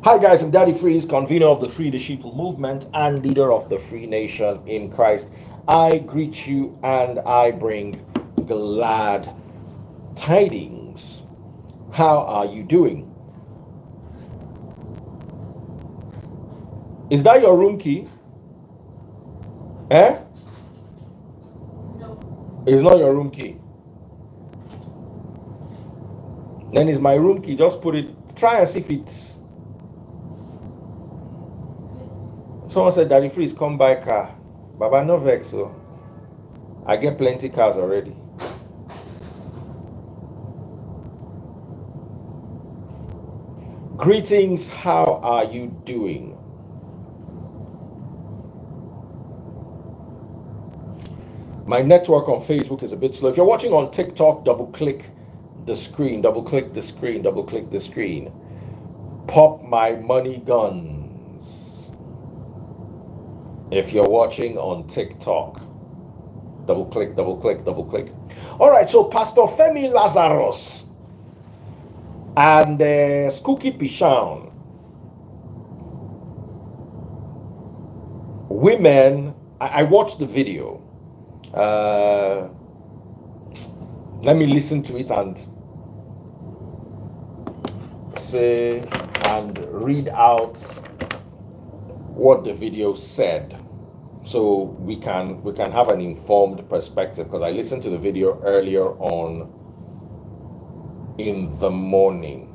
Hi guys, I'm Daddy Freeze, convener of the Free the Sheeple movement and leader of the Free Nation in Christ. I greet you and I bring glad tidings. How are you doing? Is that your room key? Eh? No. It's not your room key. Then it's my room key. Just put it, try and see if it's. Someone said, Daddy Freeze, come buy car. Baba, no vex, so I get plenty cars already. Greetings, how are you doing? My network on Facebook is a bit slow. If you're watching on TikTok, double click the screen, double click the screen, double click the screen. Pop my money guns. If you're watching on TikTok, double click, double click, double click. All right, so Pastor Femi Lazarus and Skuki Pishan, women, I watched the video. Let me listen to it and say and read out what the video said, so we can have an informed perspective, because I listened to the video earlier on in the morning.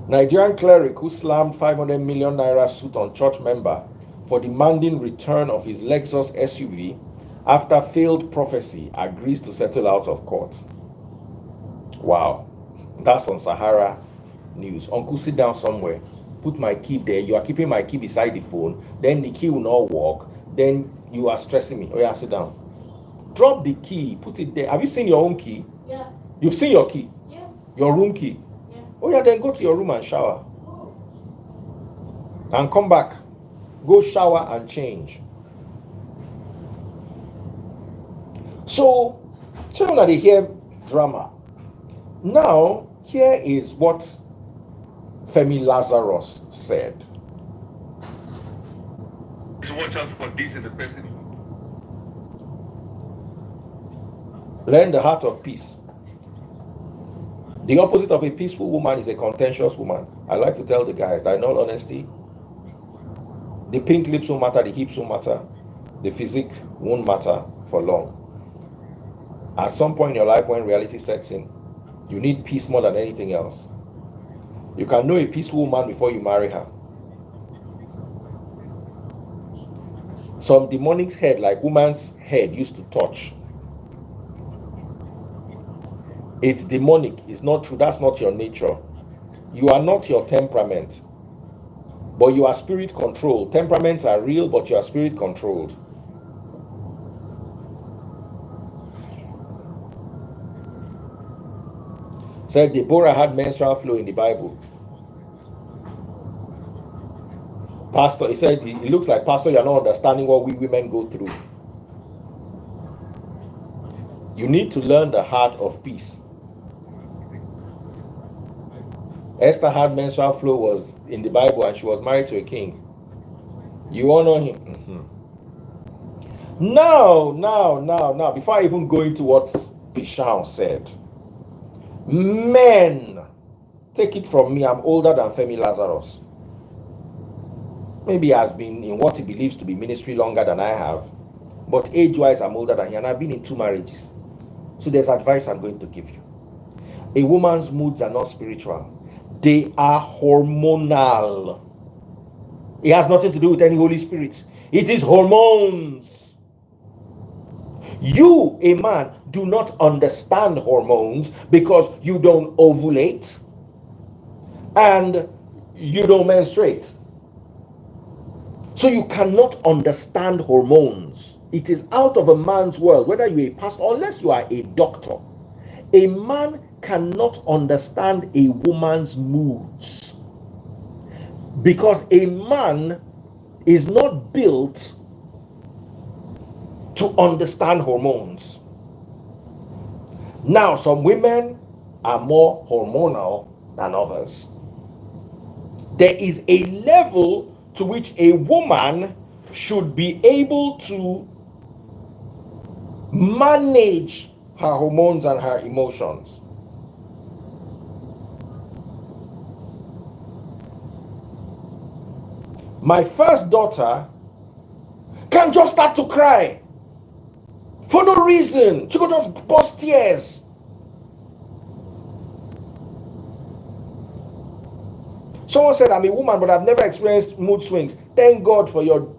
Nigerian cleric who slammed 500 million naira suit on church member for demanding return of his Lexus SUV after failed prophecy agrees to settle out of court. Wow. That's on Sahara News. Uncle, sit down somewhere. Put my key there. You are keeping my key beside the phone. Then the key will not work. Then you are stressing me. Oh yeah, sit down. Drop the key. Put it there. Have you seen your own key? Yeah. You've seen your key? Yeah. Your room key? Yeah. Oh yeah, then go to your room and shower. Oh. And come back. Go shower and change. So, children, that they hear drama. Now, here is what Femi Lazarus said. So watch out for this in the person. Learn the heart of peace. The opposite of a peaceful woman is a contentious woman. I like to tell the guys that in all honesty, the pink lips won't matter, the hips won't matter, the physique won't matter for long. At some point in your life, when reality sets in, you need peace more than anything else. You can know a peaceful woman before you marry her. Some demonic's head, like woman's head, used to touch. It's demonic. It's not true. That's not your nature. You are not your temperament, but you are spirit controlled. Temperaments are real, but you are spirit controlled. Said Deborah had menstrual flow in the Bible. Pastor, he said, it looks like, Pastor, you're not understanding what we women go through. You need to learn the heart of peace. Esther had menstrual flow was in the Bible and she was married to a king. You honor him. Now, before I even go into what Bishan said, men, take it from me, I'm older than Femi Lazarus. Maybe he has been in what he believes to be ministry longer than I have, but age-wise, I'm older than him, and I've been in 2 marriages. So there's advice I'm going to give you. A woman's moods are not spiritual. They are hormonal. It has nothing to do with any Holy Spirit. It is hormones. You, a man, do not understand hormones because you don't ovulate and you don't menstruate. So you cannot understand hormones. It is out of a man's world, whether you're a pastor, unless you are a doctor. A man cannot understand a woman's moods because a man is not built to understand hormones. Now, some women are more hormonal than others. There is a level to which a woman should be able to manage her hormones and her emotions. My first daughter can just start to cry for no reason. She could just burst tears. Someone said, I'm a woman, but I've never experienced mood swings. Thank God for your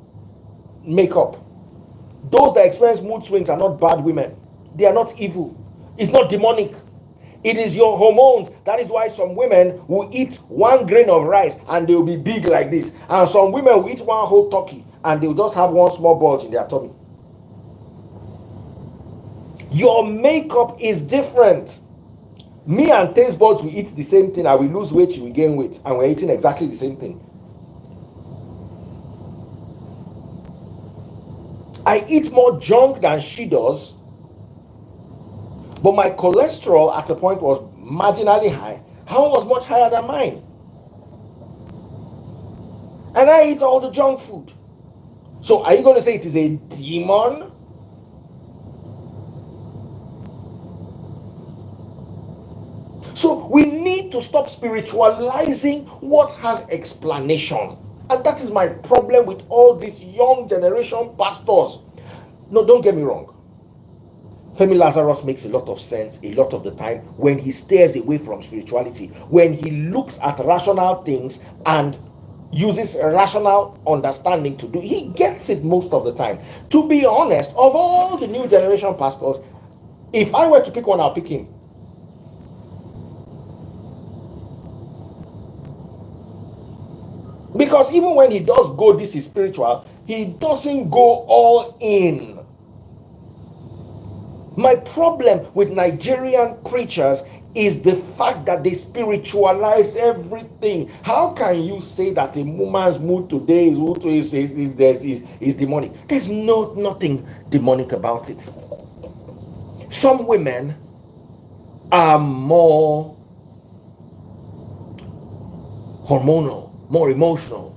makeup. Those that experience mood swings are not bad women. They are not evil. It's not demonic. It is your hormones. That is why some women will eat 1 grain of rice and they will be big like this. And some women will eat 1 whole turkey and they will just have 1 small bulge in their tummy. Your makeup is different. Me and taste buds will eat the same thing. I will lose weight, she will gain weight. And we're eating exactly the same thing. I eat more junk than she does. But my cholesterol at a point was marginally high. Hers was much higher than mine. And I eat all the junk food. So are you going to say it is a demon? So we need to stop spiritualizing what has explanation. And that is my problem with all these young generation pastors. No, don't get me wrong. Femi Lazarus makes a lot of sense a lot of the time when he stays away from spirituality, when he looks at rational things and uses rational understanding to do. He gets it most of the time. To be honest, of all the new generation pastors, if I were to pick one, I'll pick him. Because even when he does go, this is spiritual, he doesn't go all in. My problem with Nigerian preachers is the fact that they spiritualize everything. How can you say that a woman's mood today is demonic? There's nothing demonic about it. Some women are more hormonal, more emotional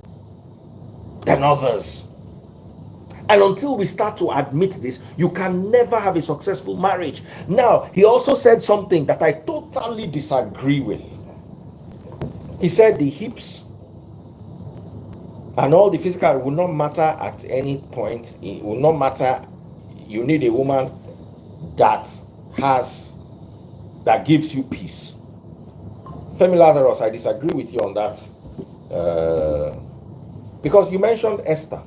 than others. And until we start to admit this, you can never have a successful marriage. Now, he also said something that I totally disagree with. He said the hips and all the physical will not matter at any point. It will not matter. You need a woman that gives you peace. Femi Lazarus, I disagree with you on that. Because you mentioned Esther.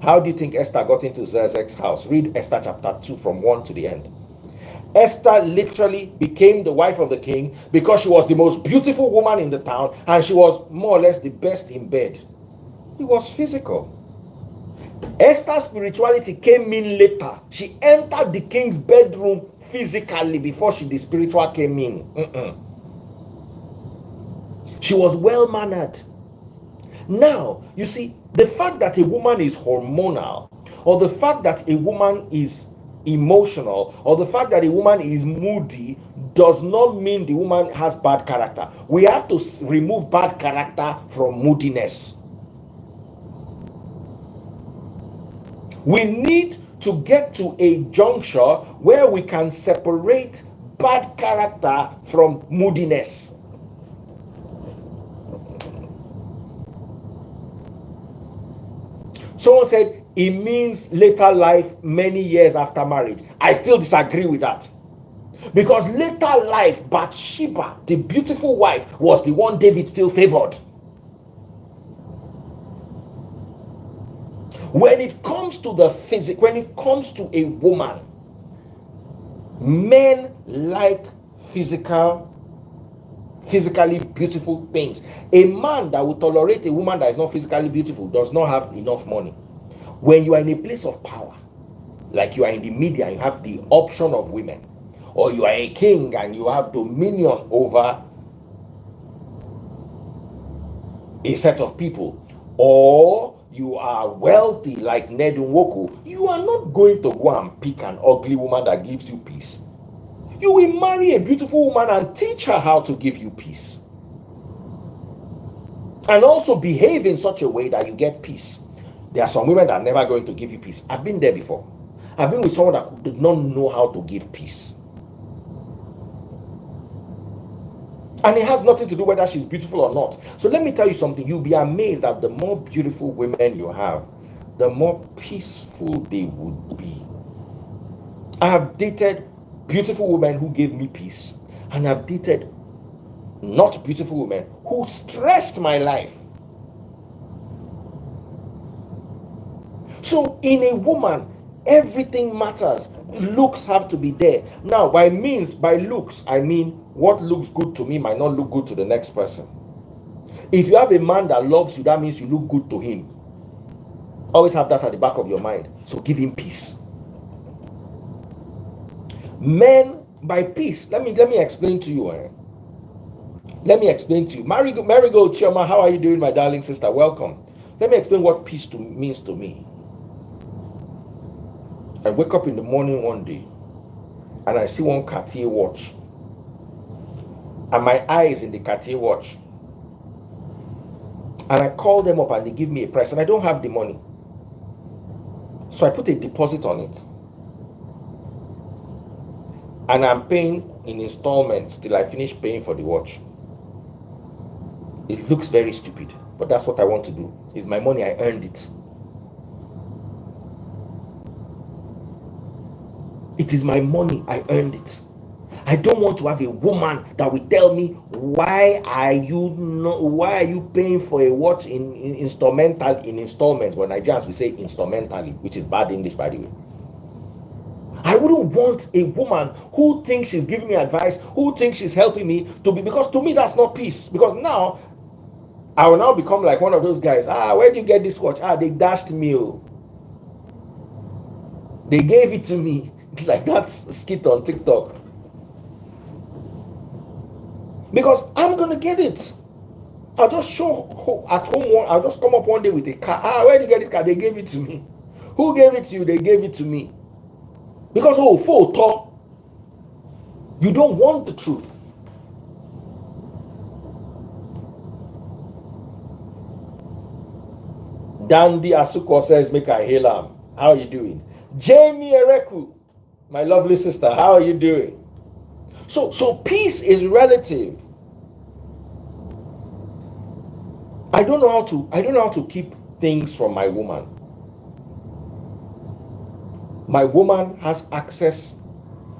How do you think Esther got into Xerxes' house? Read Esther chapter 2 from 1 to the end. Esther literally became the wife of the king because she was the most beautiful woman in the town and she was more or less the best in bed. It was physical. Esther's spirituality came in later. She entered the king's bedroom physically before the spiritual came in. She was well-mannered. Now, you see, the fact that a woman is hormonal, or the fact that a woman is emotional, or the fact that a woman is moody does not mean the woman has bad character. We have to remove bad character from moodiness. We need to get to a juncture where we can separate bad character from moodiness. Someone said it means later life many years after marriage. I still disagree with that. Because later life, Bathsheba, the beautiful wife, was the one David still favored. When it comes to the physical, when it comes to a woman, men like physically beautiful things. A man that will tolerate a woman that is not physically beautiful does not have enough money. When you are in a place of power, like you are in the media, you have the option of women, or you are a king and you have dominion over a set of people, or you are wealthy like Ned Nwoku, you are not going to go and pick an ugly woman that gives you peace. You will marry a beautiful woman and teach her how to give you peace. And also behave in such a way that you get peace. There are some women that are never going to give you peace. I've been there before. I've been with someone that did not know how to give peace. And it has nothing to do whether she's beautiful or not. So let me tell you something. You'll be amazed that the more beautiful women you have, the more peaceful they would be. I have dated beautiful women who gave me peace, and I've dated not beautiful women who stressed my life. So in a woman, everything matters. Looks have to be there. Now, by looks, I mean what looks good to me might not look good to the next person. If you have a man that loves you, that means you look good to him. Always have that at the back of your mind. So give him peace. Men, by peace, let me explain to you. Let me explain to you. Marigold Chioma, how are you doing, my darling sister? Welcome. Let me explain what peace means to me. I wake up in the morning one day and I see one Cartier watch. And my eye is in the Cartier watch. And I call them up and they give me a price and I don't have the money. So I put a deposit on it. And I'm paying in installments till I finish paying for the watch. It looks very stupid, but that's what I want to do. It's my money, I earned it. It is my money, I earned it. I don't want to have a woman that will tell me, why are you paying for a watch in installments? When Nigerians we say instrumentally, which is bad English, by the way. I wouldn't want a woman who thinks she's giving me advice, who thinks she's helping me because to me that's not peace. Because now I will now become like one of those guys. Where do you get this watch? They dashed me. They gave it to me. Like that skit on TikTok. Because I'm gonna get it. I'll just show at home. I'll just come up one day with a car. Where did you get this car? They gave it to me. Who gave it to you? They gave it to me. Because photo, you don't want the truth. Dandy Asuko says, make I hail him. How are you doing? Jamie Ereku, my lovely sister, how are you doing? So peace is relative. I don't know how to keep things from my woman. My woman has access.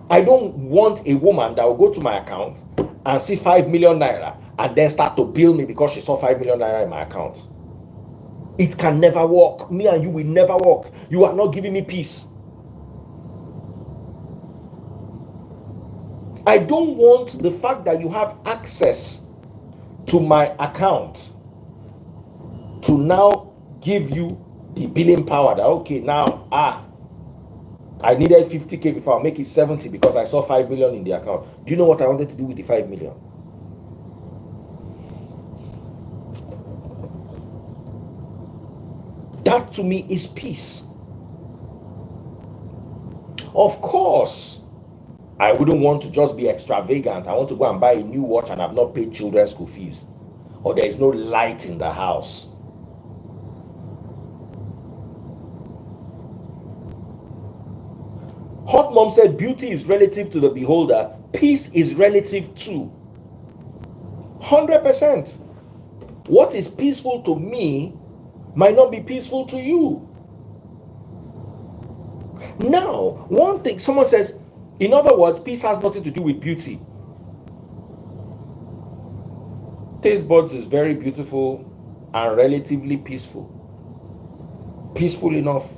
I don't want a woman that will go to my account and see 5 million naira and then start to bill me because she saw 5 million naira in my account. It can never work. Me and you will never work. You are not giving me peace. I don't want the fact that you have access to my account to now give you the billing power that, okay, now, I needed 50K before I'll make it 70 because I saw 5 million in the account. Do you know what I wanted to do with the 5 million? That to me is peace. Of course, I wouldn't want to just be extravagant. I want to go and buy a new watch and I've not paid children's school fees. Or there is no light in the house. Hot Mom said beauty is relative to the beholder. Peace is relative too. 100%. What is peaceful to me might not be peaceful to you. Now, one thing, someone says, in other words, peace has nothing to do with beauty. Taste buds is very beautiful and relatively peaceful. Peaceful enough.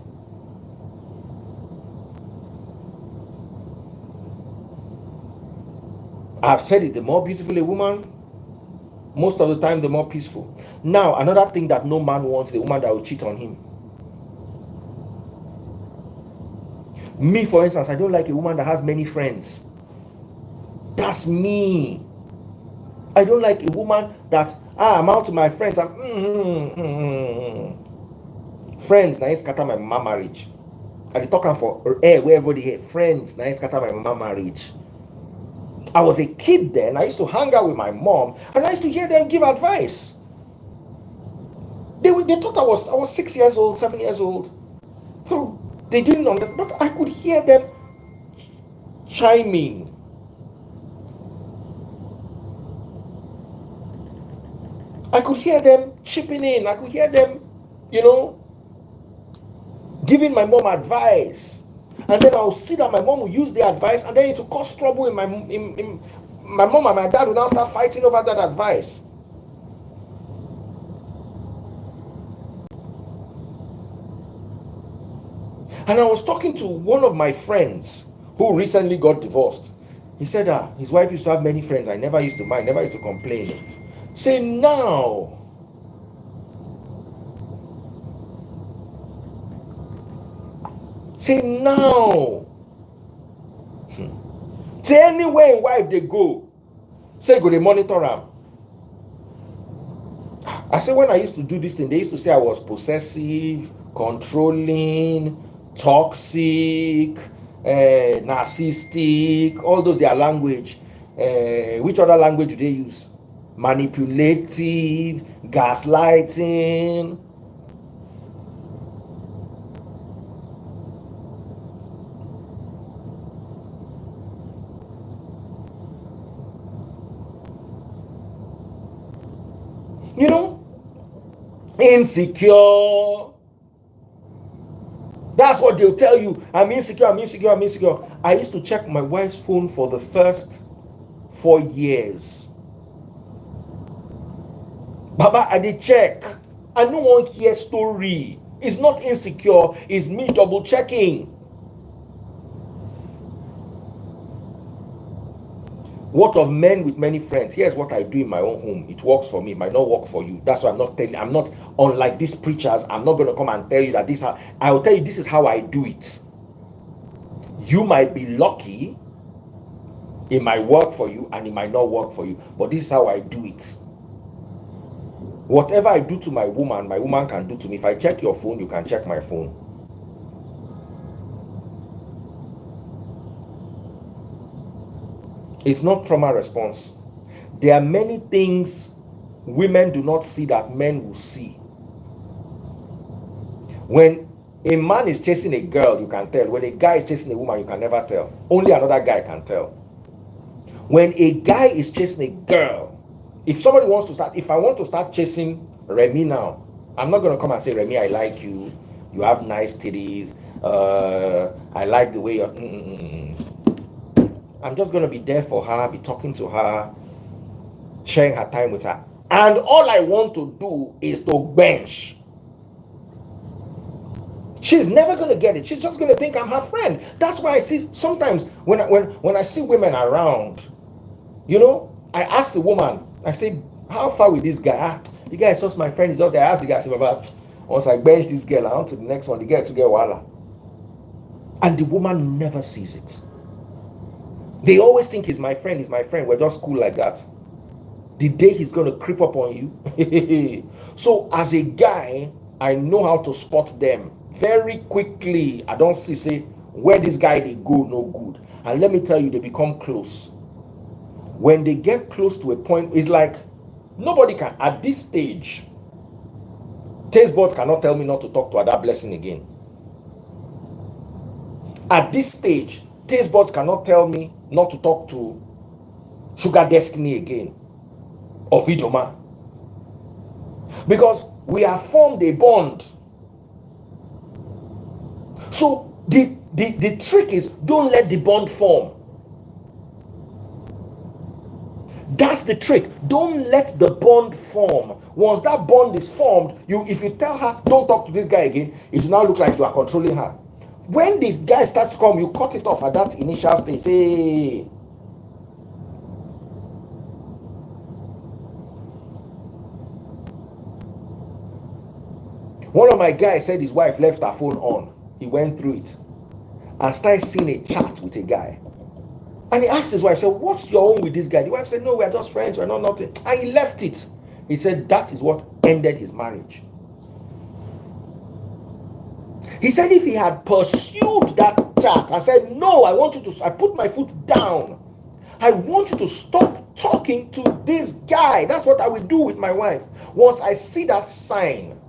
I've said it, the more beautiful a woman, most of the time, the more peaceful. Now, another thing that no man wants, the woman that will cheat on him. Me, for instance, I don't like a woman that has many friends. That's me. I don't like a woman that, I'm out with my friends. Friends, now scatter my mama marriage. And they talking for where everybody here. Friends, now scatter my mama marriage. I was a kid then. I used to hang out with my mom, and I used to hear them give advice. They thought I was 6 years old, 7 years old. So they didn't understand, but I could hear them chiming. I could hear them chipping in. I could hear them, giving my mom advice. And then I'll see that my mom will use the advice, and then it will cause trouble in my mom and my dad will now start fighting over that advice. And I was talking to one of my friends who recently got divorced. He said his wife used to have many friends. I never used to mind, never used to complain. Say now. Say now. Say anywhere in wife they go. Say go they monitor them. I say when I used to do this thing, they used to say I was possessive, controlling, toxic, narcissistic, all those their language. Which other language do they use? Manipulative, gaslighting. Insecure. That's what they'll tell you. I'm insecure. I used to check my wife's phone for the first 4 years. Baba, I did check. I no one hear story. It's not insecure. It's me double checking. What of men with many friends? Here's what I do in my own home. It works for me. It might not work for you. That's why I'm not telling. I'm not unlike these preachers. I'm not going to come and tell you that this. I will tell you this is how I do it. You might be lucky. It might work for you, and it might not work for you. But this is how I do it. Whatever I do to my woman can do to me. If I check your phone, you can check my phone. It's not trauma response. There are many things women do not see that men will see. When a man is chasing a girl, you can tell. When a guy is chasing a woman, you can never tell. Only another guy can tell. When a guy is chasing a girl, if somebody wants to start, if I want to start chasing Remy now, I'm not going to come and say, Remy, I like you. You have nice titties. I like the way you're... I'm just going to be there for her, be talking to her, sharing her time with her. And all I want to do is to bench. She's never going to get it. She's just going to think I'm her friend. That's why I see sometimes when I see women around, I ask the woman, I say, how far with this guy? The guy is just my friend. He's just there. I ask the guy, I say, Baba, once I bench this girl, I want to the next one, the girl to get wala. And the woman never sees it. They always think he's my friend, we're just cool like that. The day he's going to creep up on you. So as a guy, I know how to spot them very quickly. I don't say where this guy they go no good. And let me tell you, they become close. When they get close to a point, it's like nobody can, at this stage, taste buds cannot tell me not to talk to Ada Blessing again. At this stage, taste buds cannot tell me not to talk to Sugar Destiny again or Vidoma, because we have formed a bond. So the trick is, don't let the bond form. That's the trick. Don't let the bond form. Once that bond is formed, if you tell her don't talk to this guy again, it will now look like you are controlling her. When the guy starts to come, you cut it off at that initial stage. Hey. One of my guys said his wife left her phone on. He went through it and started seeing a chat with a guy. And he asked his wife, said, what's your own with this guy? The wife said, no, we're just friends, we're not nothing. And he left it. He said that is what ended his marriage. He said if he had pursued that chat and said, no, I want you to, I put my foot down. I want you to stop talking to this guy. That's what I will do with my wife. Once I see that sign,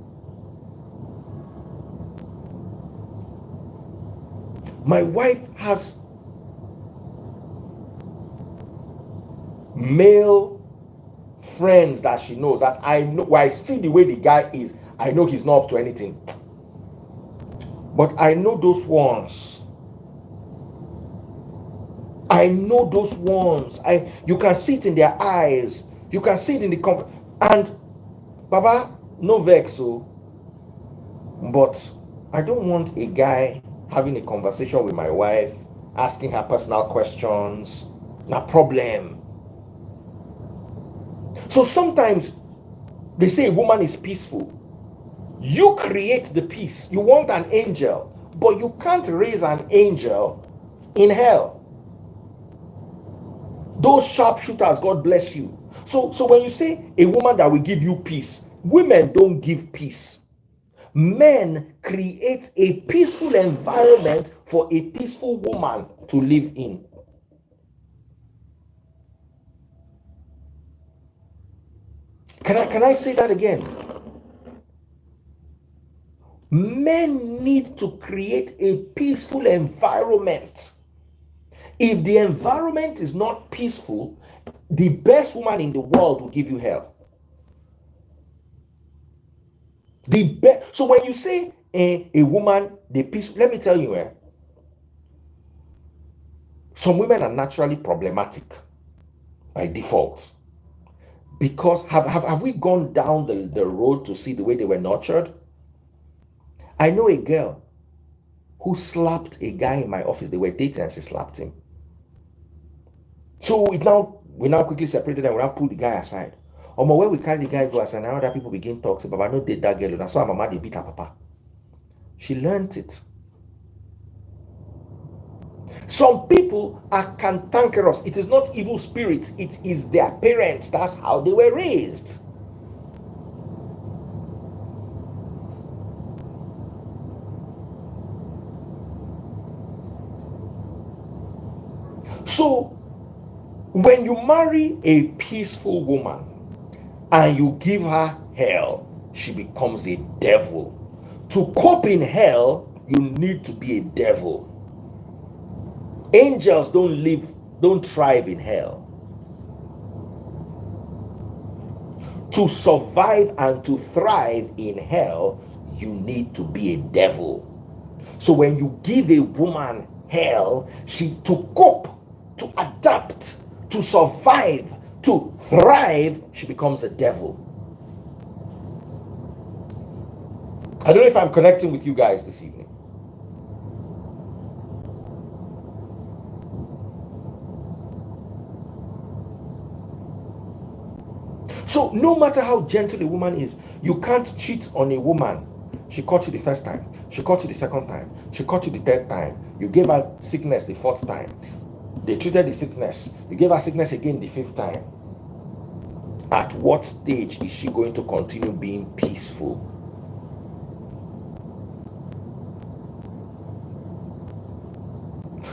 my wife has male friends that she knows that I know. When I see the way the guy is, I know he's not up to anything. But I know those ones. You can see it in their eyes. You can see it in the and Baba, no vex, so. But I don't want a guy having a conversation with my wife, asking her personal questions. No problem. So sometimes they say a woman is peaceful. You create the peace. You want an angel, but you can't raise an angel in hell. Those sharpshooters, God bless you. So when you say a woman that will give you peace, women don't give peace. Men create a peaceful environment for a peaceful woman to live in. Can I say that again? Men need to create a peaceful environment. If the environment is not peaceful, the best woman in the world will give you hell. The best. So when you say a woman, the peace, let me tell you, some women are naturally problematic by default. Because have we gone down the road to see the way they were nurtured? I know a girl who slapped a guy in my office. They were dating and she slapped him. So we now quickly separated and we now pulled the guy aside. Where we carry the guy go aside, now other people begin talk. Say, Baba, no date that girl. And I saw her mama, they beat her papa. She learned it. Some people are cantankerous. It is not evil spirits. It is their parents. That's how they were raised. So, when you marry a peaceful woman and you give her hell, she becomes a devil. To cope in hell, you need to be a devil. Angels don't thrive in hell. To survive and to thrive in hell, you need to be a devil. So when you give a woman hell, to cope, to adapt, to survive, to thrive, she becomes a devil. I don't know if I'm connecting with you guys this evening. So no matter how gentle a woman is, you can't cheat on a woman. She caught you the first time. She caught you the second time. She caught you the third time. You gave her sickness the fourth time. They treated the sickness. You gave her sickness again the fifth time. At what stage is she going to continue being peaceful?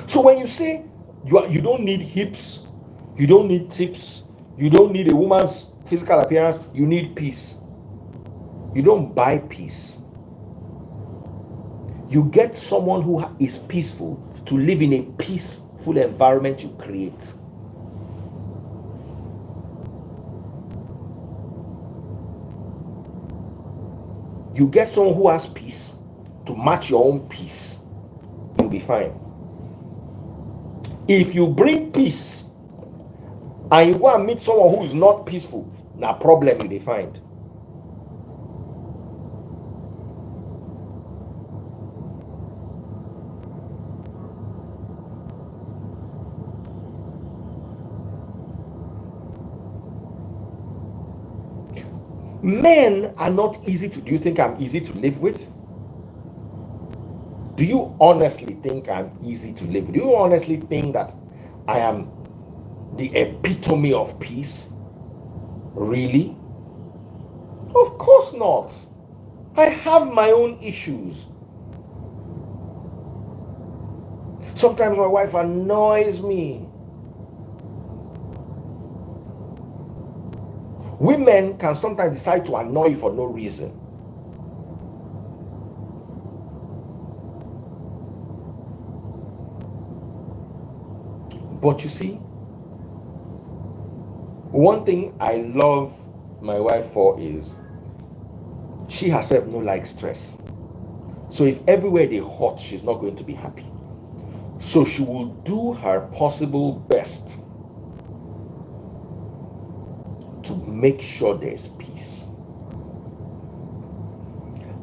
So when you say you don't need hips, you don't need tips, you don't need a woman's physical appearance, you need peace. You don't buy peace. You get someone who is peaceful to live in a peaceful environment you create. You get someone who has peace to match your own peace, you'll be fine. If you bring peace and you go and meet someone who is not peaceful, na problem you dey find. Men are not easy to. Do you think I'm easy to live with? Do you honestly think I'm easy to live with? Do you honestly think that I am the epitome of peace? Really? Of course not. I have my own issues. Sometimes my wife annoys me. Women can sometimes decide to annoy you for no reason. But you see, one thing I love my wife for is she herself no like stress. So if everywhere they hot, she's not going to be happy. So she will do her possible best to make sure there's peace.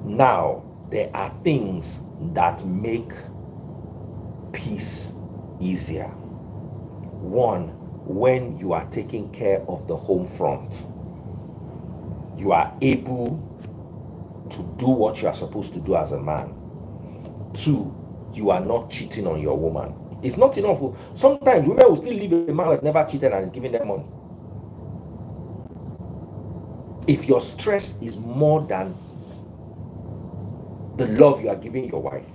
Now, there are things that make peace easier. One, when you are taking care of the home front, you are able to do what you are supposed to do as a man. Two, you are not cheating on your woman. It's not enough. Sometimes women will still leave a man who has never cheated and is giving them money. If your stress is more than the love you are giving your wife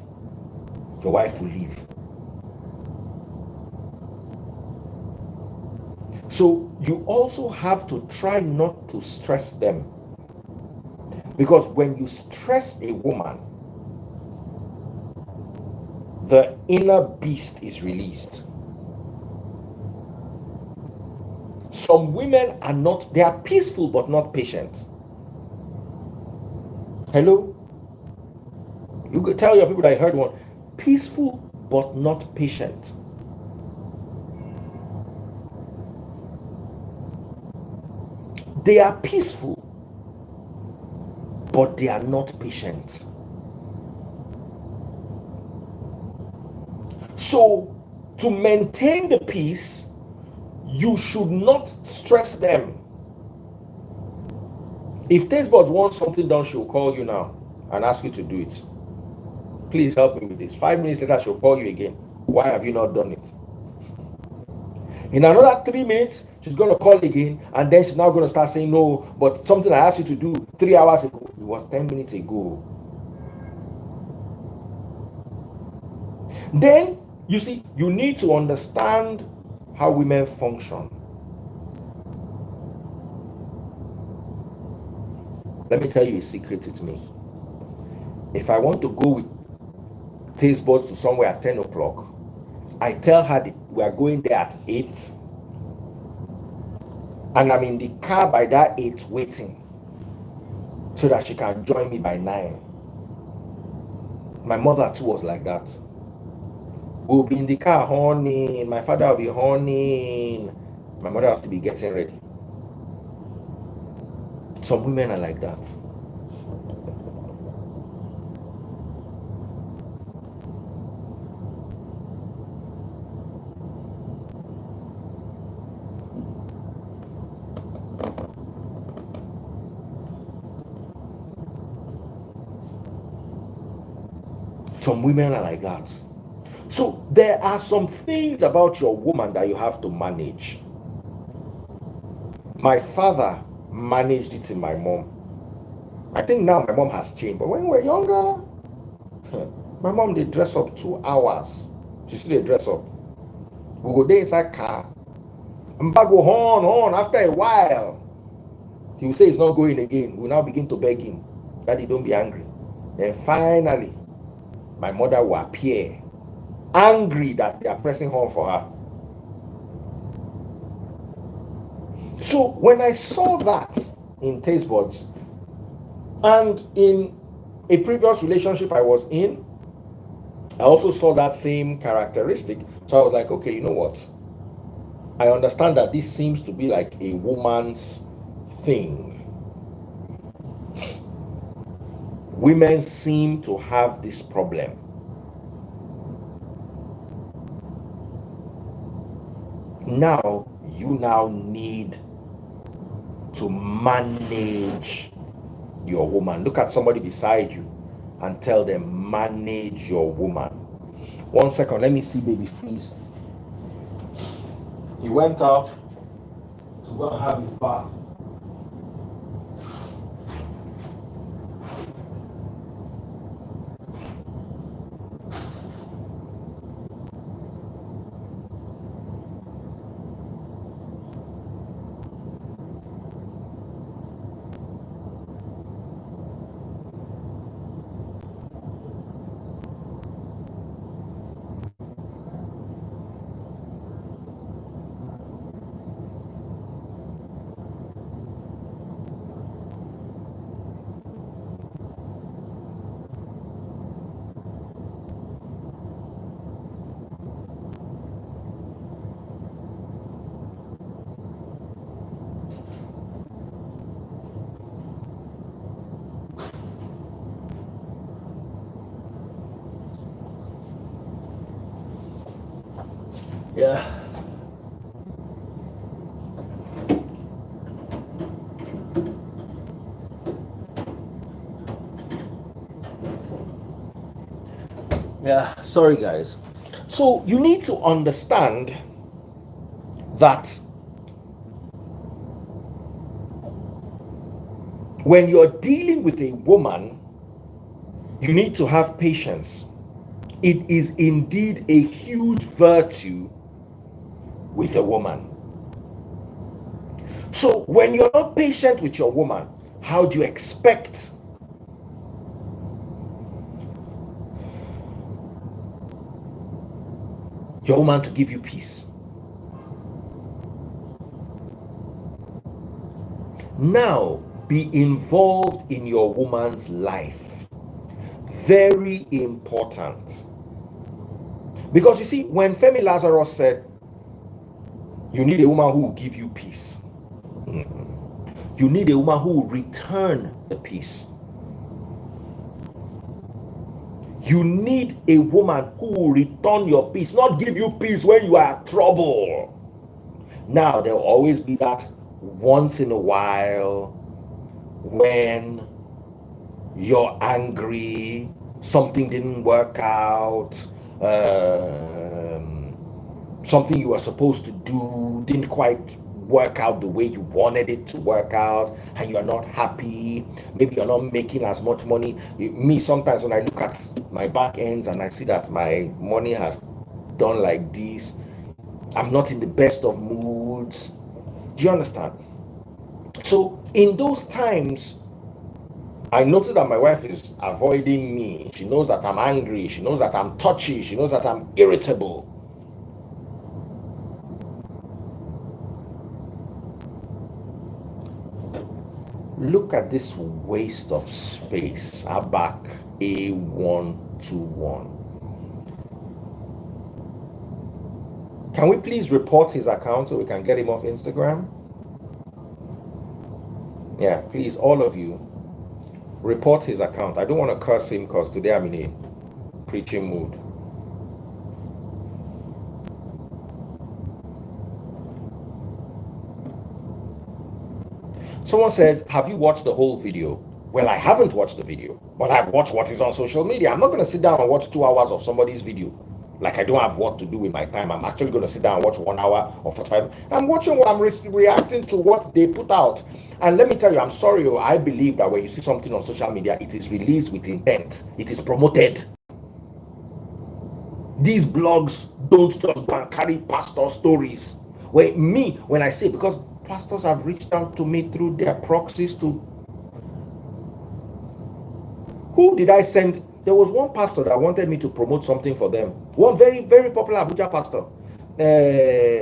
will leave. So you also have to try not to stress them. Because when you stress a woman, the inner beast is released. Some women they are peaceful but not patient. Hello? You could tell your people that I heard one. Peaceful but not patient. They are peaceful, but they are not patient. So, to maintain the peace, you should not stress them. If taste buds wants something done, she'll call you now and ask you to do it. Please help me with this. 5 minutes later, she'll call you again. Why have you not done it? In another 3 minutes, she's going to call again, and then she's now going to start saying, no, but something I asked you to do 3 hours ago. It was 10 minutes ago. Then, you see, you need to understand how women function. Let me tell you a secret with me. If I want to go with taste buds to somewhere at 10 o'clock, I tell her that we are going there at 8. And I'm in the car by that 8 waiting so that she can join me by 9. My mother too was like that. We'll be in the car horning. My father will be horning. My mother has to be getting ready. Some women are like that. Some women are like that. So there are some things about your woman that you have to manage. My father managed it in my mom. I think now my mom has changed, but when we were younger, my mom did dress up 2 hours. She still dress up. We go there inside car. And go on. After a while, he will say he's not going again. We'll now begin to beg him. Daddy, don't be angry. Then finally, my mother will appear, angry that they are pressing horn for her. So when I saw that in taste buds, and in a previous relationship I was in, I also saw that same characteristic. So I was like, okay, you know what? I understand that this seems to be like a woman's thing. Women seem to have this problem. Now, you now need to manage your woman. Look at somebody beside you and tell them, manage your woman. 1 second, let me see baby freeze. He went out to go and have his bath. Yeah. Yeah, sorry guys. So you need to understand that when you're dealing with a woman, you need to have patience. It is indeed a huge virtue with a woman. So when you're not patient with your woman, how do you expect your woman to give you peace? Now, be involved in your woman's life. Very important. Because you see, when Femi Lazarus said, you need a woman who will give you peace, you need a woman who will return the peace. You need a woman who will return your peace, not give you peace when you are in trouble. Now, there will always be that once in a while when you're angry, something didn't work out, something you were supposed to do didn't quite work out the way you wanted it to work out, and you're not happy. Maybe you're not making as much money. Me, sometimes when I look at my back ends and I see that my money has done like this, I'm not in the best of moods. Do you understand? So in those times, I notice that my wife is avoiding me. She knows that I'm angry. She knows that I'm touchy. She knows that I'm irritable. Look at this waste of space. Abak A121. Can we please report his account so we can get him off Instagram? Yeah, please, all of you, report his account. I don't want to curse him because today I'm in a preaching mood. Someone said, have you watched the whole video? Well, I haven't watched the video, but I've watched what is on social media. I'm not going to sit down and watch 2 hours of somebody's video. Like I don't have what to do with my time. I'm actually going to sit down and watch 1 hour or 45. I'm watching what I'm reacting to what they put out. And let me tell you, I'm sorry, I believe that when you see something on social media, it is released with intent. It is promoted. These blogs don't just go and carry pastor stories. When I say, because pastors have reached out to me through their proxies to... Who did I send? There was one pastor that wanted me to promote something for them. One very, very popular Abuja pastor.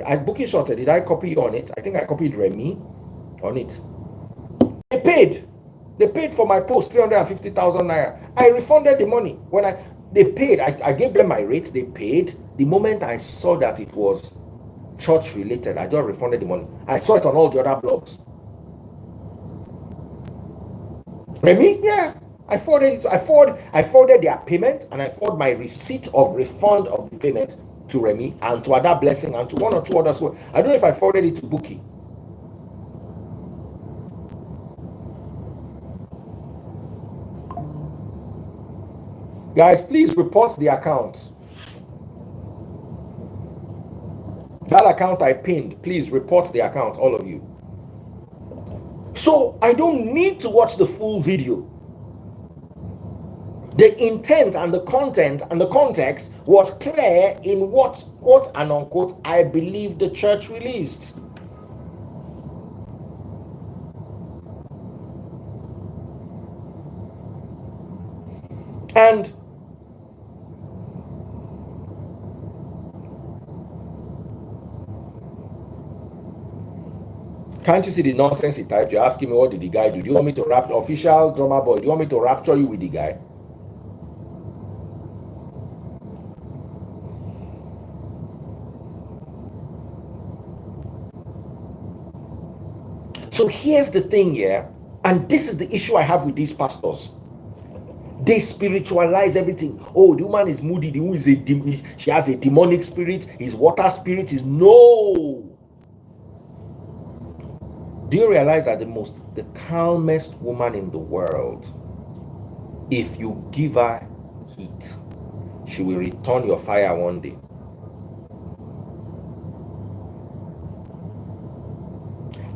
I book it shorter. Did I copy on it? I think I copied Remy on it. They paid. They paid for my post 350,000 naira. I refunded the money. They paid, I gave them my rates. They paid. The moment I saw that it was church related, I just refunded the money. I saw it on all the other blogs. Remy, yeah. I forwarded their payment, and I forwarded my receipt of refund of the payment to Remy and to Ada Blessing and to one or two others. I don't know if I forwarded it to Bookie. Guys, please report the accounts. That account I pinned, please report the account, all of you. So I don't need to watch the full video. The intent and the content and the context was clear in what, quote and unquote, I believe the church released. And can't you see the nonsense he typed? You're asking me, what did the guy do? Do you want me to rap official drummer boy? Do you want me to rapture you with the guy? So here's the thing here, and this is the issue I have with these pastors. They spiritualize everything. Oh, the woman is moody. The woman is she has a demonic spirit. His water spirit is no. Do you realize that the calmest woman in the world, if you give her heat, she will return your fire one day.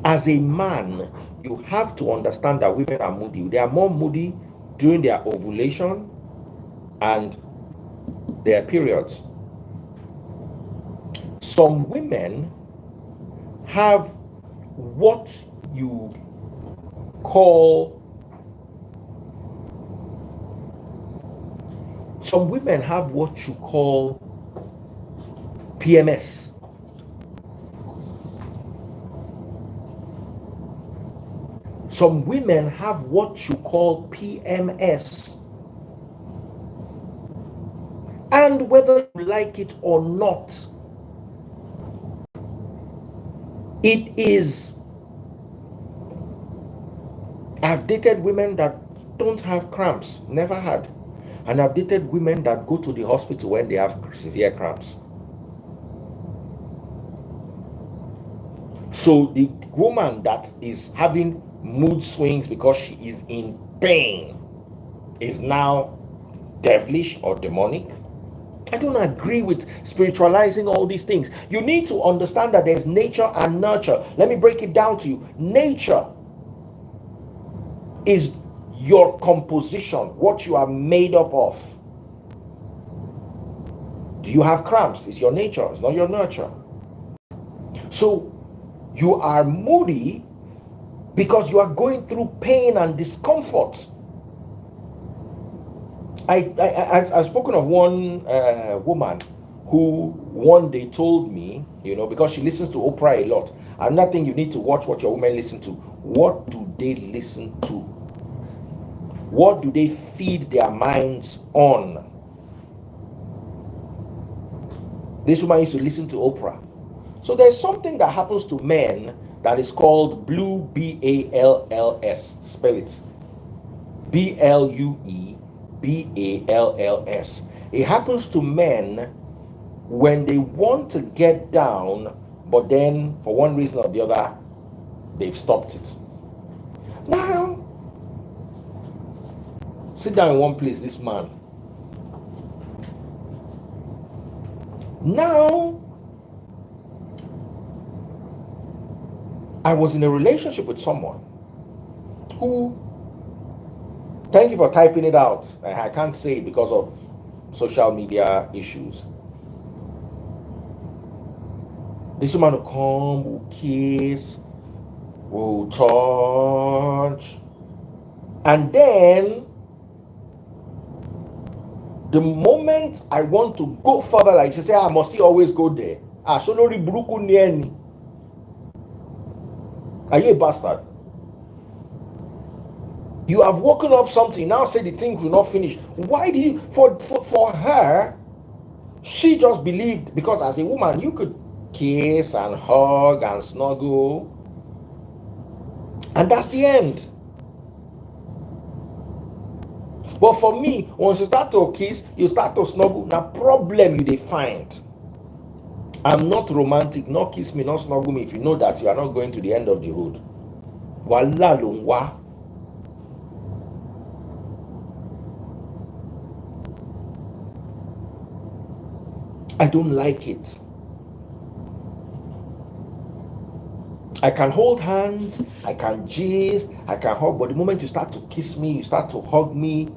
As a man, you have to understand that women are moody. They are more moody during their ovulation and their periods. Some women have what you call PMS. Some women have what you call PMS. And whether you like it or not, it is. I've dated women that don't have cramps, never had. And I've dated women that go to the hospital when they have severe cramps. So the woman that is having mood swings because she is in pain is now devilish or demonic. I don't agree with spiritualizing all these things. You need to understand that there's nature and nurture. Let me break it down to you. Nature is your composition, what you are made up of. Do you have cramps? It's your nature, it's not your nurture. So you are moody because you are going through pain and discomfort. I've spoken of one woman who one day told me, because she listens to Oprah a lot. I'm not thinking you need to watch what your women listen to. What do they listen to? What do they feed their minds on? This woman used to listen to Oprah. So there's something that happens to men that is called blue, B-A-L-L-S. Spell it. B-L-U-E-B-A-L-L-S. It happens to men when they want to get down, but then for one reason or the other, they've stopped it. Now, sit down in one place, this man. Now, I was in a relationship with someone who, thank you for typing it out. I can't say it because of social media issues. This woman will come, will kiss, will touch, and then the moment I want to go further, like she said, I must always go there. Are you a bastard? You have woken up something, now say the thing will not finish. Why did you, for her, she just believed, because as a woman, you could kiss and hug and snuggle, and that's the end. But for me, once you start to kiss, you start to snuggle, now problem you they find. I'm not romantic, not kiss me, not snuggle me if you know that you are not going to the end of the road. Wala longwa. I don't like it. I can hold hands, I can gist, I can hug, but the moment you start to kiss me, you start to hug me,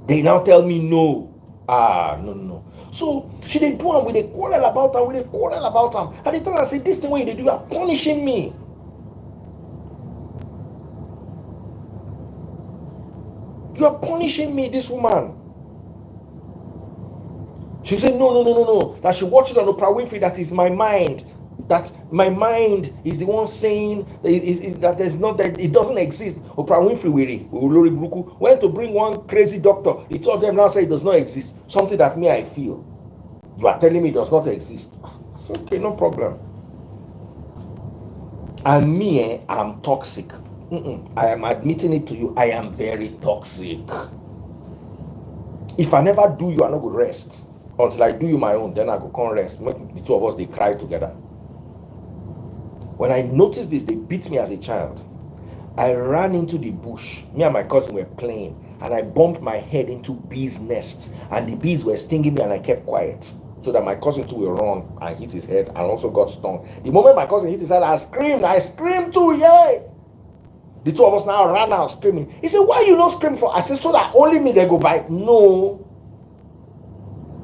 they now tell me no. No. So she they do am with a quarrel about her, and they tell her, say, this thing what you do, you are punishing me. You are punishing me, this woman. She said, no. That she watched it on Oprah Winfrey, that is my mind. That my mind is the one saying that there's not, that it doesn't exist. Oprah Winfrey went to bring one crazy doctor. He told them now say it does not exist. Something that me I feel. You are telling me it does not exist. It's okay, no problem. And me, I'm toxic. I am admitting it to you. I am very toxic. If I never do you, I no go rest. Until I do you my own, then I go come rest. Make the two of us, they cry together. When I noticed this, they beat me as a child. I ran into the bush. Me and my cousin were playing, and I bumped my head into bees' nests, and the bees were stinging me, and I kept quiet so that my cousin too will run and hit his head and also got stung. The moment my cousin hit his head, I screamed too, yeah. The two of us now ran out screaming. He said, why you not scream for? I said, so that only me they go bite. No.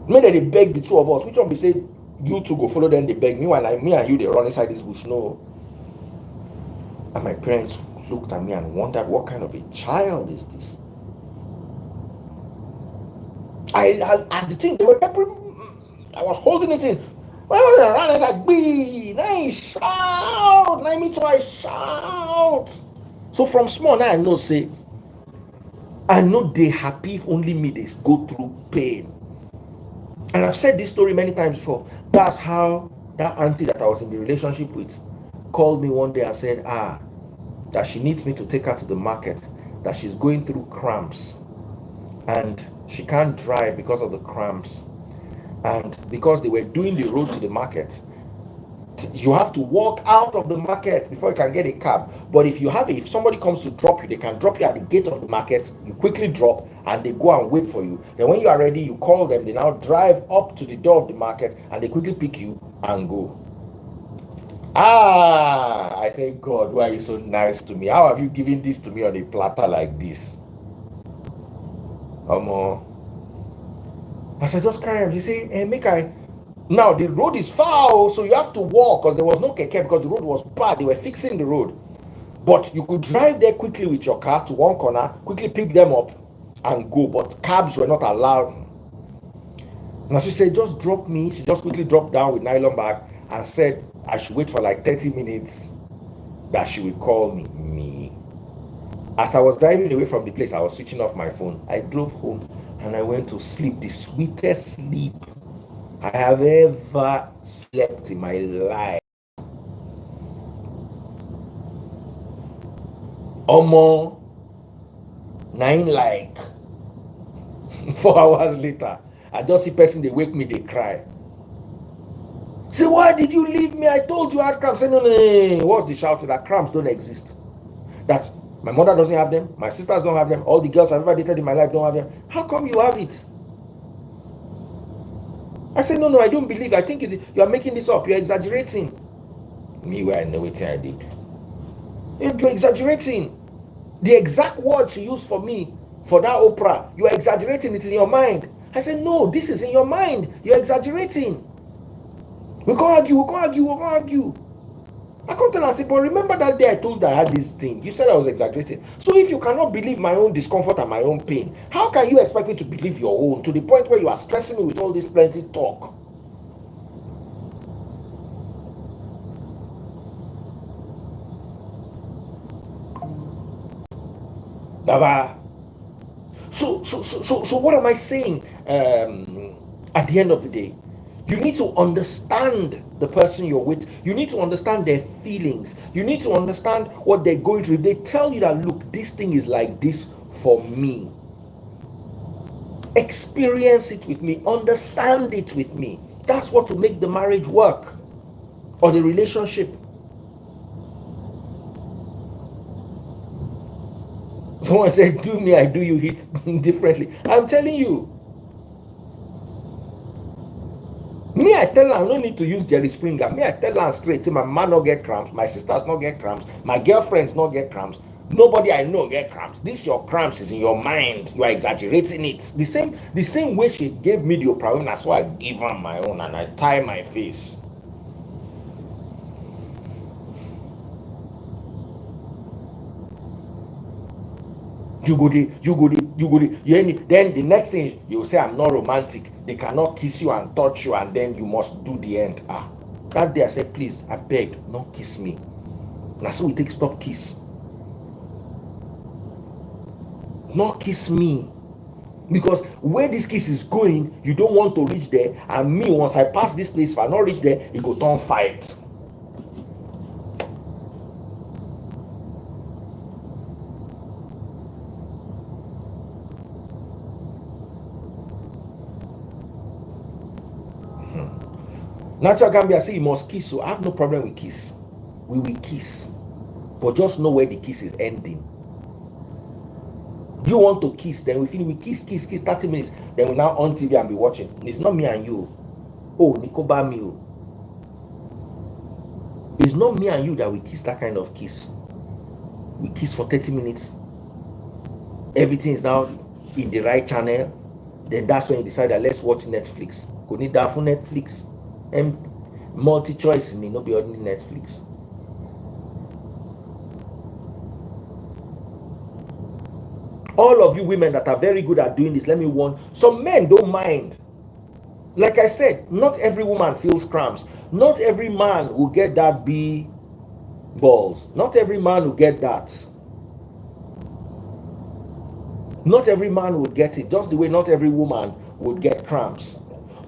Me they beg the two of us. Which one we say you two go follow them, they beg me when me and you they run inside this bush. No. And my parents looked at me and wondered what kind of a child is this. As the thing they were peppering, I was holding it in. When I ran, I like, "Bee, nice shout, let me try shout." So from small now I know say, I know they happy if only me they go through pain. And I've said this story many times before. That's how that auntie that I was in the relationship with called me one day and said, that she needs me to take her to the market, that she's going through cramps and she can't drive because of the cramps. And because they were doing the road to the market, you have to walk out of the market before you can get a cab. But if somebody comes to drop you, they can drop you at the gate of the market. You quickly drop and they go and wait for you. Then when you are ready, you call them. They now drive up to the door of the market and they quickly pick you and go. I say, God, why are you so nice to me? How have you given this to me on a platter like this? I said, just carry him. She say, make I. Now the road is far, so you have to walk because there was no keke because the road was bad. They were fixing the road. But you could drive there quickly with your car to one corner, quickly pick them up and go. But cabs were not allowed. Now she said, just drop me. She just quickly dropped down with nylon bag and said I should wait for like 30 minutes that she would call me. As I was driving away from the place, I was switching off my phone. I drove home and I went to sleep, the sweetest sleep I have ever slept in my life. Omo, 9 4 hours later, I just see person, they wake me, they cry. Say, why did you leave me? I told you I had cramps. Say, no. What's the shouting? That cramps don't exist. That my mother doesn't have them, my sisters don't have them, all the girls I've ever dated in my life don't have them. How come you have it? I said, no, I don't believe. I think you are making this up. You're exaggerating. Me, where I know what I did. You're exaggerating. The exact words you used for me for that opera, you're exaggerating. It is in your mind. I said, no, this is in your mind. You're exaggerating. We can't argue. I come tell her, I say, but remember that day I told you I had this thing. You said I was exaggerating. So if you cannot believe my own discomfort and my own pain, how can you expect me to believe your own to the point where you are stressing me with all this plenty talk? Baba. So what am I saying? At the end of the day, you need to understand the person you're with. You need to understand their feelings. You need to understand what they're going through. If they tell you that, look, this thing is like this for me, experience it with me, understand it with me. That's what will make the marriage work or the relationship. Someone said, do me, I do you, hit differently. I'm telling you. Me, I tell her I don't need to use Jerry Springer. Me, I tell her straight, say my man not get cramps, my sisters not get cramps, my girlfriends not get cramps, nobody I know get cramps. This your cramps is in your mind. You are exaggerating it. The same way she gave me the opera, that's why I give her my own and I tie my face. You go there. Then the next thing you say, I'm not romantic. They cannot kiss you and touch you, and then you must do the end. That day I said, please, I beg, don't kiss me. Now so we take stop kiss. Not kiss me. Because where this kiss is going, you don't want to reach there. And me, once I pass this place, if I not reach there, it go turn fight. Natural Gambia say you must kiss, so I have no problem with kiss. We will kiss, but just know where the kiss is ending. Do you want to kiss? Then we finish, we kiss 30 minutes. Then we now on TV and be watching. It's not me and you. Oh, Nikoba me. It's not me and you that we kiss that kind of kiss. We kiss for 30 minutes. Everything is now in the right channel. Then that's when you decide that let's watch Netflix. Could need that for Netflix. And multi-choice in no be ordinary Netflix. All of you women that are very good at doing this, let me warn. Some men don't mind. Like I said, not every woman feels cramps. Not every man will get that B balls. Not every man will get that. Not every man would get it, just the way not every woman would get cramps.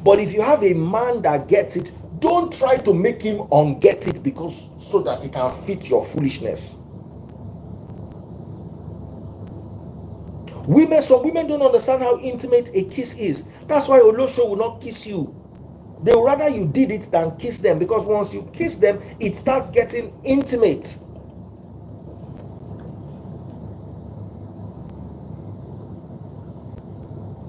But if you have a man that gets it, don't try to make him unget it because so that he can fit your foolishness. Some women don't understand how intimate a kiss is. That's why Olosho will not kiss you. They would rather you did it than kiss them, because once you kiss them, it starts getting intimate.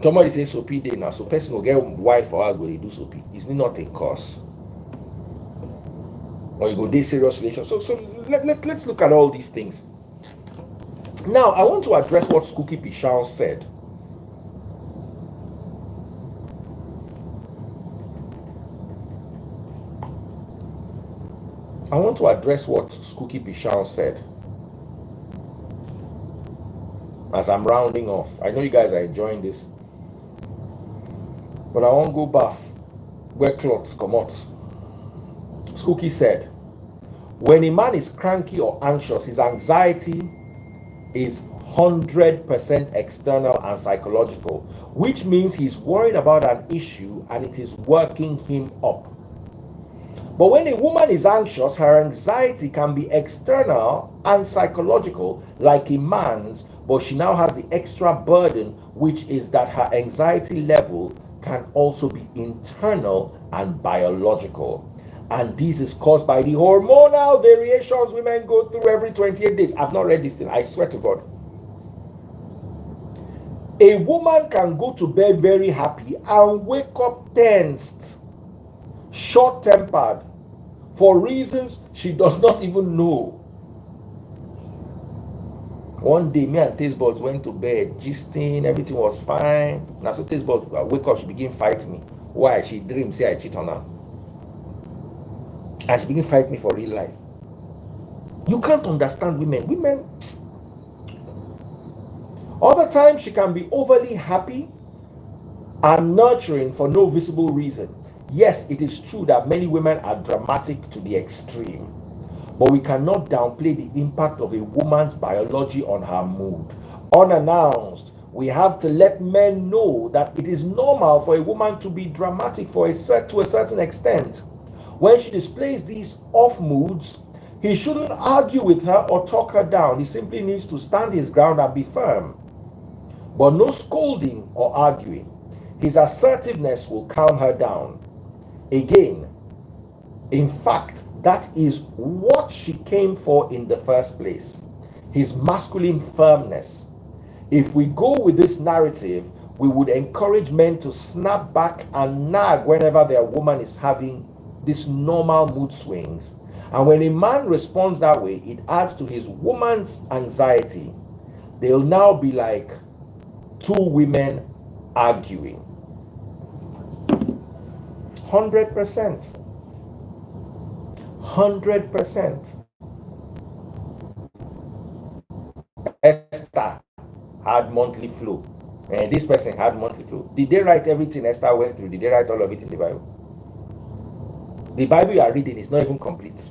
Somebody says soapy day now, so person will get wife for us when they do soapy. It's not a curse. Or you go date serious relationship. So let's look at all these things. Now, I want to address what Skuki Pichal said. I want to address what Skuki Pichal said. As I'm rounding off. I know you guys are enjoying this. But I won't go bath. Wear clothes, come out. Skuki said, when a man is cranky or anxious, his anxiety is 100% external and psychological, which means he's worried about an issue and it is working him up. But when a woman is anxious, her anxiety can be external and psychological like a man's, but she now has the extra burden, which is that her anxiety level can also be internal and biological. And this is caused by the hormonal variations women go through every 28 days. I've not read this thing, I swear to God. A woman can go to bed very happy and wake up tensed, short-tempered, for reasons she does not even know. One day, me and Taste Buds went to bed, gisting, everything was fine. Now, so Taste Buds wake up, she begin fight me. Why? She dreams, say I cheat on her. And she begin fight me for real life. You can't understand women. Other times, she can be overly happy and nurturing for no visible reason. Yes, it is true that many women are dramatic to the extreme, but we cannot downplay the impact of a woman's biology on her mood. Unannounced, we have to let men know that it is normal for a woman to be dramatic to a certain extent. When she displays these off moods, he shouldn't argue with her or talk her down. He simply needs to stand his ground and be firm. But no scolding or arguing. His assertiveness will calm her down. Again, in fact, that is what she came for in the first place. His masculine firmness. If we go with this narrative, we would encourage men to snap back and nag whenever their woman is having these normal mood swings. And when a man responds that way, it adds to his woman's anxiety. They'll now be like two women arguing. 100%. 100%. Esther had monthly flu, and this person had monthly flu. Did they write everything Esther went through? Did they write all of it in the Bible? The Bible you are reading is not even complete.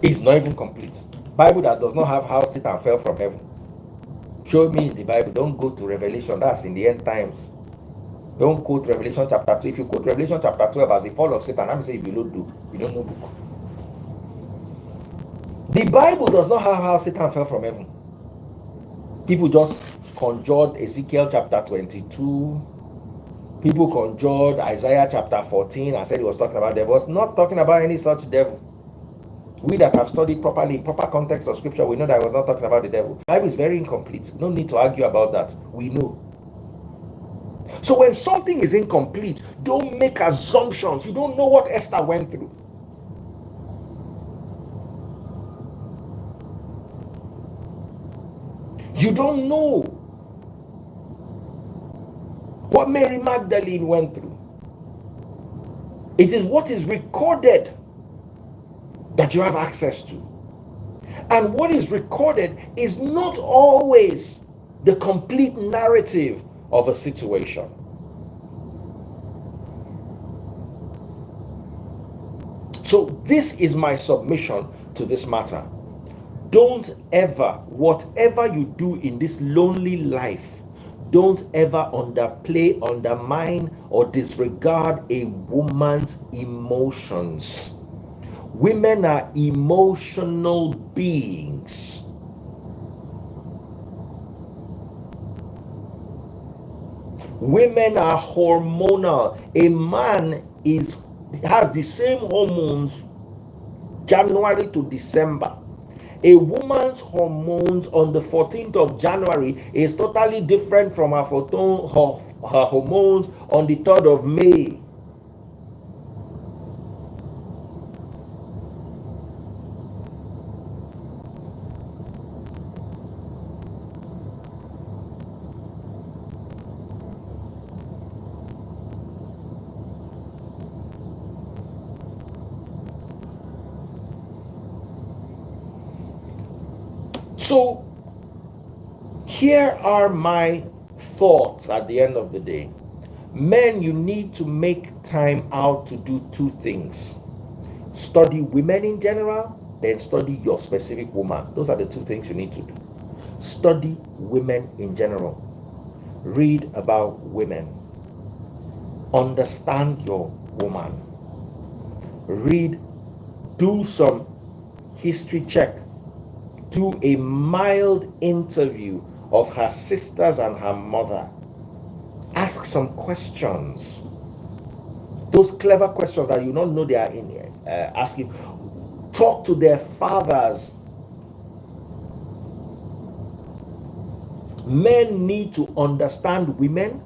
It's not even complete. Bible that does not have how Satan fell from heaven. Show me in the Bible. Don't go to Revelation. That's in the end times. Don't quote Revelation chapter 2. If you quote Revelation chapter 12 as the fall of Satan, I'm saying you don't know book. The Bible does not have how Satan fell from heaven. People just conjured Ezekiel chapter 22, People conjured Isaiah chapter 14 and said he was talking about devil. He was not talking about any such devil. We that have studied properly in proper context of scripture, we know that I was not talking about the devil. The Bible is very incomplete. No need to argue about that. We know. So when something is incomplete, don't make assumptions. You don't know what Esther went through. You don't know what Mary Magdalene went through. It is what is recorded that you have access to. And what is recorded is not always the complete narrative of a situation. So this is my submission to this matter. Don't ever, whatever you do in this lonely life, don't ever underplay, undermine, or disregard a woman's emotions. Women are emotional beings. Women are hormonal. A man has the same hormones January to December. A woman's hormones on the 14th of January is totally different from her hormones on the 3rd of May. So here are my thoughts at the end of the day. Men, you need to make time out to do two things. Study women in general, then study your specific woman. Those are the two things you need to do. Study women in general. Read about women. Understand your woman. Read, do some history check. Do a mild interview of her sisters and her mother. Ask some questions. Those clever questions that you don't know they are asking. Talk to their fathers. Men need to understand women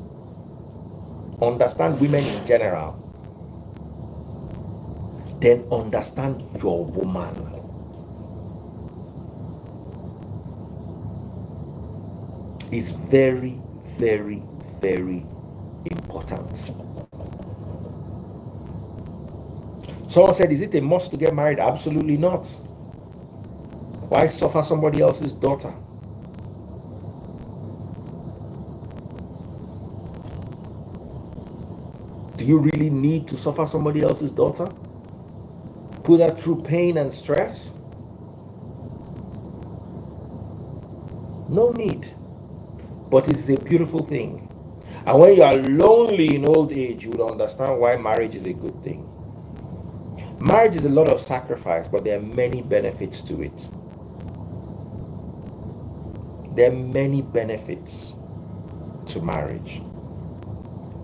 in general, then understand your woman. Is very, very, very important. Someone said, is it a must to get married? Absolutely not. Why suffer somebody else's daughter? Do you really need to suffer somebody else's daughter? Put her through pain and stress? No need. But it's a beautiful thing. And when you are lonely in old age, you will understand why marriage is a good thing. Marriage is a lot of sacrifice, but there are many benefits to it. There are many benefits to marriage.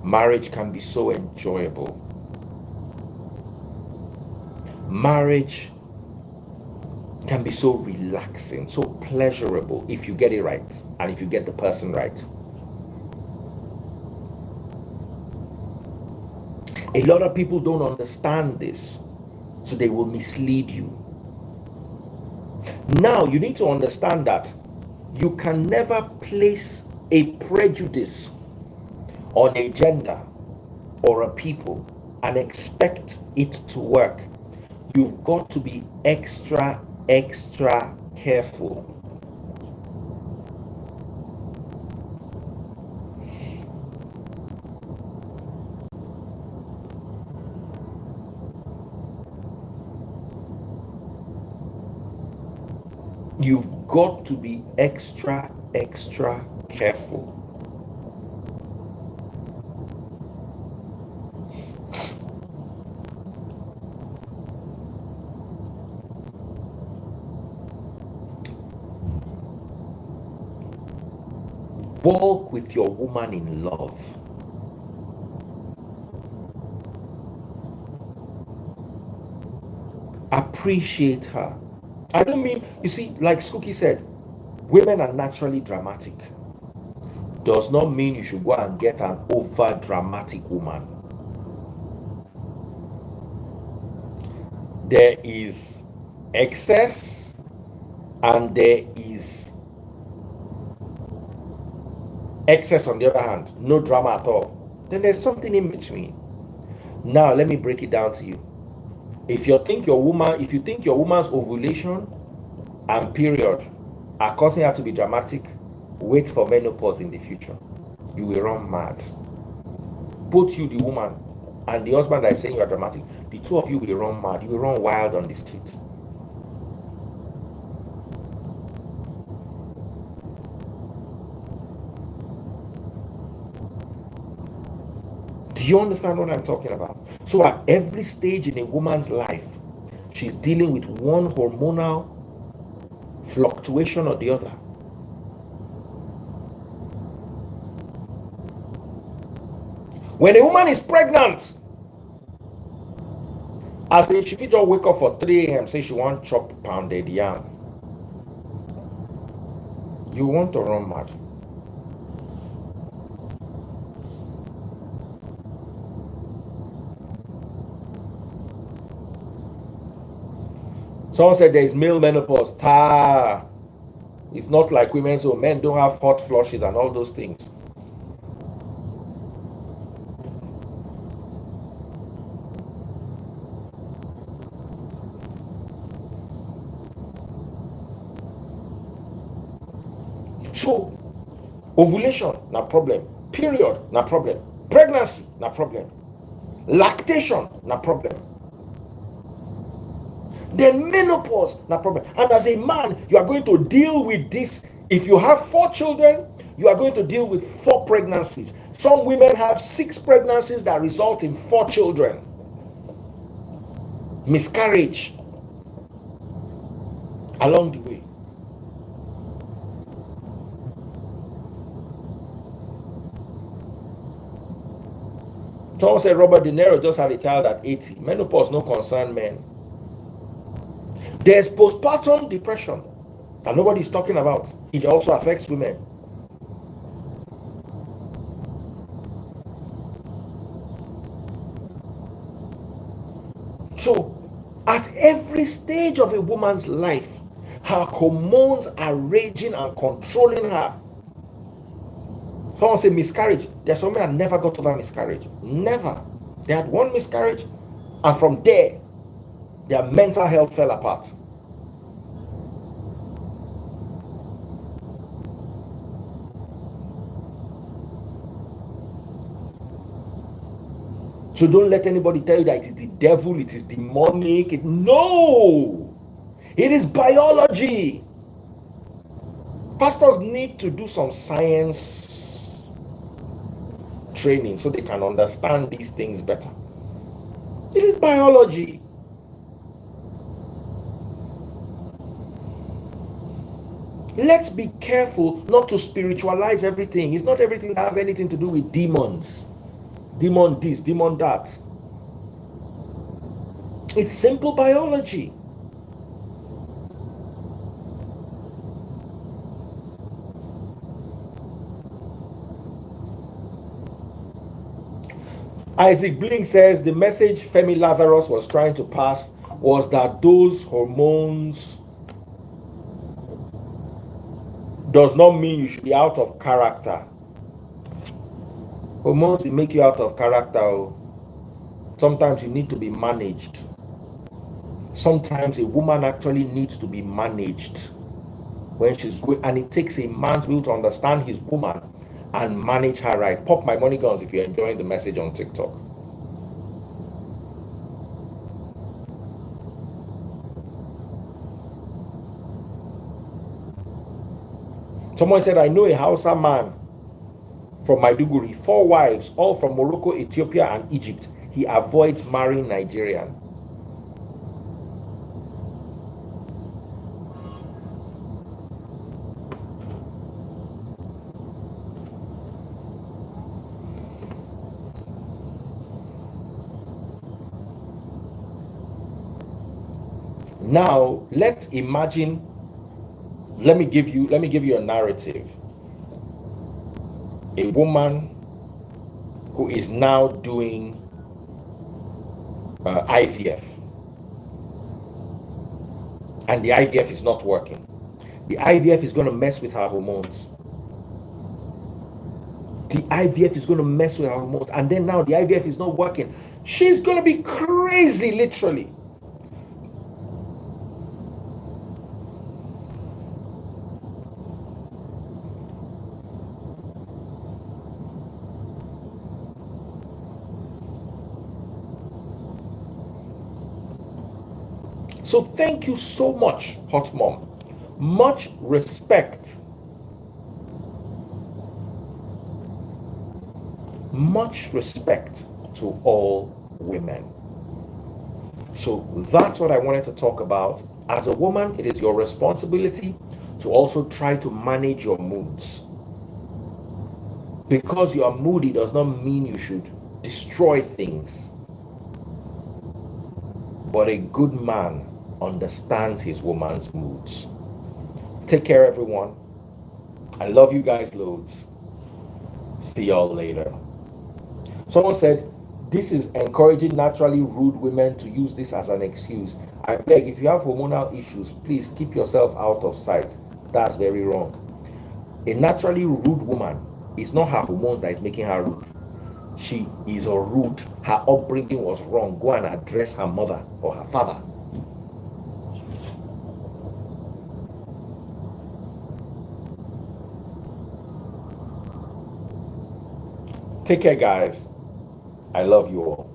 Marriage can be so enjoyable. Marriage can be so relaxing, so pleasurable if you get it right and if you get the person right. A lot of people don't understand this, so they will mislead you. Now, you need to understand that you can never place a prejudice on a gender or a people and expect it to work. You've got to be extra careful. You've got to be extra careful. Walk with your woman in love. appreciate her. I don't mean, you see, like Skuki said, women are naturally dramatic. Does not mean you should go and get an over dramatic woman. There is excess and there is excess on the other hand, no drama at all. Then there's something in between. Now let me break it down to you. If you think your woman's ovulation and period are causing her to be dramatic, wait for menopause in the future. You will run mad. Both you, the woman, and the husband that is saying you are dramatic, the two of you will run mad. You will run wild on the street. Do you understand what I'm talking about? So at every stage in a woman's life, she's dealing with one hormonal fluctuation or the other. When a woman is pregnant, as if she just wake up for 3 a.m. say she want chop pounded yam, you want to run mad. Someone said there is male menopause. It's not like women, so men don't have hot flushes and all those things. So, ovulation, no problem. Period, no problem. Pregnancy, no problem. Lactation, no problem. Then menopause, no problem. And as a man, you are going to deal with this. If you have 4 children, you are going to deal with 4 pregnancies. Some women have 6 pregnancies that result in 4 children. Miscarriage along the way. Someone said Robert De Niro just had a child at 80. Menopause no concern men. There's postpartum depression that nobody's talking about. It also affects women. So, at every stage of a woman's life, her hormones are raging and controlling her. Someone say miscarriage. There's some women that never got over miscarriage. Never. They had 1 miscarriage, and from there, their mental health fell apart. So don't let anybody tell you that it is the devil, it is demonic. No! It is biology. Pastors need to do some science training so they can understand these things better. It is biology. Let's be careful not to spiritualize everything. It's not everything that has anything to do with demons. Demon this, demon that. It's simple biology. Isaac Blink says the message Femi Lazarus was trying to pass was that those hormones does not mean you should be out of character. Hormones will make you out of character. Sometimes you need to be managed. Sometimes a woman actually needs to be managed when she's going, and it takes a man to be able to understand his woman and manage her right. Pop my money guns if you're enjoying the message on TikTok. Someone said, I know a Hausa man from Maiduguri, 4 wives, all from Morocco, Ethiopia, and Egypt. He avoids marrying Nigerian. Now, let's imagine, let me give you a narrative. A woman who is now doing IVF, and the IVF is not working. The IVF is going to mess with her hormones. The IVF is going to mess with her hormones, and then now the IVF is not working. She's going to be crazy, literally. So thank you so much, Hot Mom. Much respect. Much respect to all women. So that's what I wanted to talk about. As a woman, it is your responsibility to also try to manage your moods. Because you are moody does not mean you should destroy things. But a good man understands his woman's moods. Take care, everyone. I love you guys loads. See y'all later. Someone said, this is encouraging naturally rude women to use this as an excuse. I beg, if you have hormonal issues, please keep yourself out of sight. That's very wrong. A naturally rude woman, it's not her hormones that is making her rude. She is a rude. Her upbringing was wrong. Go and address her mother or her father. Take care, guys. I love you all.